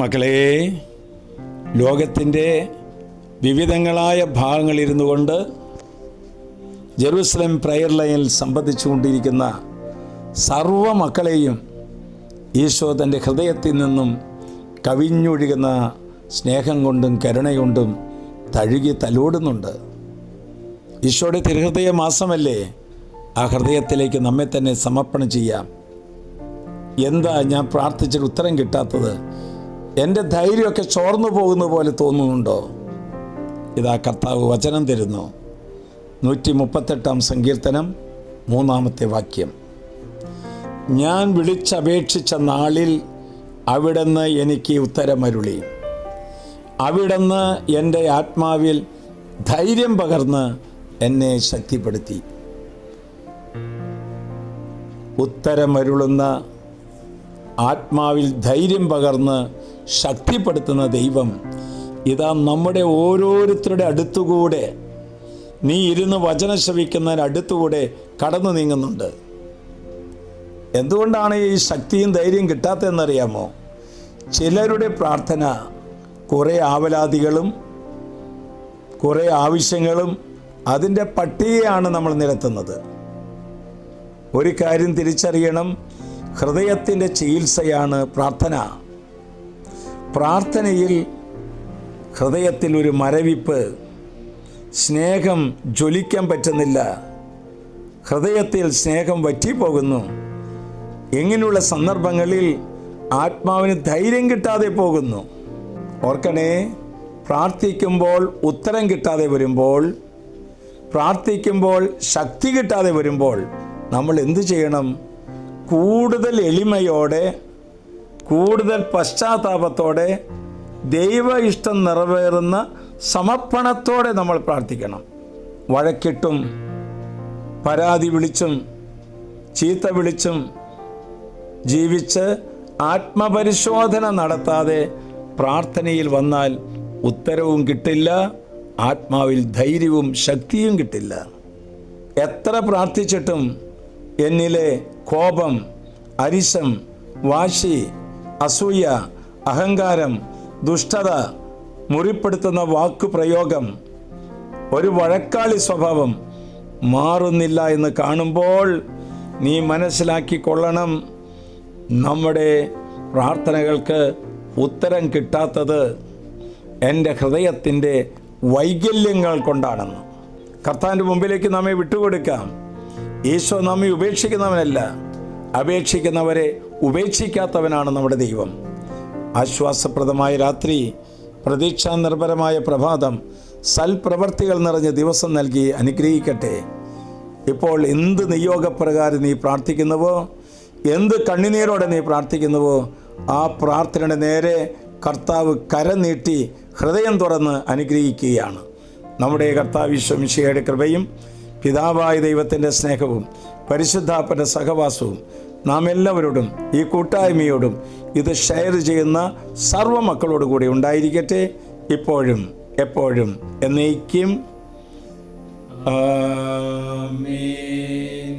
മക്കളെ, ലോകത്തിൻ്റെ വിവിധങ്ങളായ ഭാഗങ്ങളിരുന്നു കൊണ്ട് ജെറുസലേം പ്രയർ ലൈനിൽ സംബന്ധിച്ചുകൊണ്ടിരിക്കുന്ന സർവ മക്കളെയും ഈശോ തൻ്റെ ഹൃദയത്തിൽ നിന്നും കവിഞ്ഞൊഴുകുന്ന സ്നേഹം കൊണ്ടും കരുണകൊണ്ടും തഴുകി തലോടുന്നുണ്ട്. ഈശോയുടെ തിരുഹൃദയ മാസമല്ലേ? ആ ഹൃദയത്തിലേക്ക് നമ്മെ തന്നെ സമർപ്പണം ചെയ്യാം. എന്താ ഞാൻ പ്രാർത്ഥിച്ചിട്ട് ഉത്തരം കിട്ടാത്തത്? എൻ്റെ ധൈര്യമൊക്കെ ചോർന്നു പോകുന്ന പോലെ തോന്നുന്നുണ്ടോ? ഇതാ കർത്താവ് വചനം തരുന്നു. 138 സങ്കീർത്തനം 3 വാക്യം. ഞാൻ വിളിച്ചപേക്ഷിച്ച നാളിൽ അവിടുന്ന് എനിക്ക് ഉത്തരമരുളി. അവിടുന്ന് എൻ്റെ ആത്മാവിൽ ധൈര്യം പകർന്ന് എന്നെ ശക്തിപ്പെടുത്തി. ഉത്തരമരുളുന്ന, ആത്മാവിൽ ധൈര്യം പകർന്ന് ശക്തിപ്പെടുത്തുന്ന ദൈവം ഇതാ നമ്മുടെ ഓരോരുത്തരുടെ അടുത്തുകൂടെ, നീ ഇരുന്ന് വചനം ശ്രവിക്കുന്നതിന് അടുത്തുകൂടെ കടന്നു നീങ്ങുന്നുണ്ട്. എന്തുകൊണ്ടാണ് ഈ ശക്തിയും ധൈര്യം കിട്ടാത്തതെന്നറിയാമോ? ചിലരുടെ പ്രാർത്ഥന കുറേ ആവലാതികളും കുറേ ആവശ്യങ്ങളും അതിൻ്റെ പട്ടികയാണ് നമ്മൾ നിരത്തുന്നത്. ഒരു കാര്യം തിരിച്ചറിയണം, ഹൃദയത്തിൻ്റെ ചികിത്സയാണ് പ്രാർത്ഥന. പ്രാർത്ഥനയിൽ ഹൃദയത്തിൽ ഒരു മരവിപ്പ്, സ്നേഹം ജ്വലിക്കാൻ പറ്റുന്നില്ല, ഹൃദയത്തിൽ സ്നേഹം വറ്റിപ്പോകുന്നു. ഇങ്ങനെയുള്ള സന്ദർഭങ്ങളിൽ ആത്മാവിന് ധൈര്യം കിട്ടാതെ പോകുന്നു. ഓർക്കണേ, പ്രാർത്ഥിക്കുമ്പോൾ ഉത്തരം കിട്ടാതെ വരുമ്പോൾ, പ്രാർത്ഥിക്കുമ്പോൾ ശക്തി കിട്ടാതെ വരുമ്പോൾ നമ്മൾ എന്തു ചെയ്യണം? കൂടുതൽ എളിമയോടെ, കൂടുതൽ പശ്ചാത്താപത്തോടെ, ദൈവ ഇഷ്ടം നിറവേറുന്ന സമർപ്പണത്തോടെ നമ്മൾ പ്രാർത്ഥിക്കണം. വഴക്കിട്ടും പരാതി വിളിച്ചും ചീത്ത വിളിച്ചും ജീവിച്ച് ആത്മപരിശോധന നടത്താതെ പ്രാർത്ഥനയിൽ വന്നാൽ ഉത്തരവും കിട്ടില്ല, ആത്മാവിൽ ധൈര്യവും ശക്തിയും കിട്ടില്ല. എത്ര പ്രാർത്ഥിച്ചിട്ടും എന്നിലെ കോപം, അരിശം, വാശി, അസൂയ, അഹങ്കാരം, ദുഷ്ടത, മുറിപ്പെടുത്തുന്ന വാക്കുപ്രയോഗം, ഒരു വഴക്കാളി സ്വഭാവം മാറുന്നില്ല എന്ന് കാണുമ്പോൾ നീ മനസ്സിലാക്കിക്കൊള്ളണം, നമ്മുടെ പ്രാർത്ഥനകൾക്ക് ഉത്തരം കിട്ടാത്തത് എൻ്റെ ഹൃദയത്തിൻ്റെ വൈകല്യങ്ങൾ കൊണ്ടാണെന്ന്. കർത്താവിൻ്റെ മുമ്പിലേക്ക് നമ്മെ വിട്ടുകൊടുക്കാം. ഈശോ നമ്മെ ഉപേക്ഷിക്കുന്നവനല്ല, അപേക്ഷിക്കുന്നവരെ ഉപേക്ഷിക്കാത്തവനാണ് നമ്മുടെ ദൈവം. ആശ്വാസപ്രദമായ രാത്രി, പ്രതീക്ഷാ നിർഭരമായ പ്രഭാതം, സൽപ്രവർത്തികൾ നിറഞ്ഞ ദിവസം നൽകി അനുഗ്രഹിക്കട്ടെ. ഇപ്പോൾ എന്ത് നിയോഗപ്രകാരം നീ പ്രാർത്ഥിക്കുന്നുവോ, എന്ത് കണ്ണുനീരോടെ നീ പ്രാർത്ഥിക്കുന്നുവോ, ആ പ്രാർത്ഥനയുടെ നേരെ കർത്താവ് കരം നീട്ടി ഹൃദയം തുറന്ന് അനുഗ്രഹിക്കുകയാണ്. നമ്മുടെ കർത്താവ് ഈശോ മിശിഹായുടെ കൃപയും പിതാവായ ദൈവത്തിൻ്റെ സ്നേഹവും പരിശുദ്ധാത്മാവിന്റെ സഹവാസവും നാം എല്ലാവരോടും ഈ കൂട്ടായ്മയോടും ഇത് ഷെയർ ചെയ്യുന്ന സർവ്വ മക്കളോട് കൂടി ഉണ്ടായിരിക്കട്ടെ, ഇപ്പോഴും എപ്പോഴും എന്നേക്കും. ആമേൻ.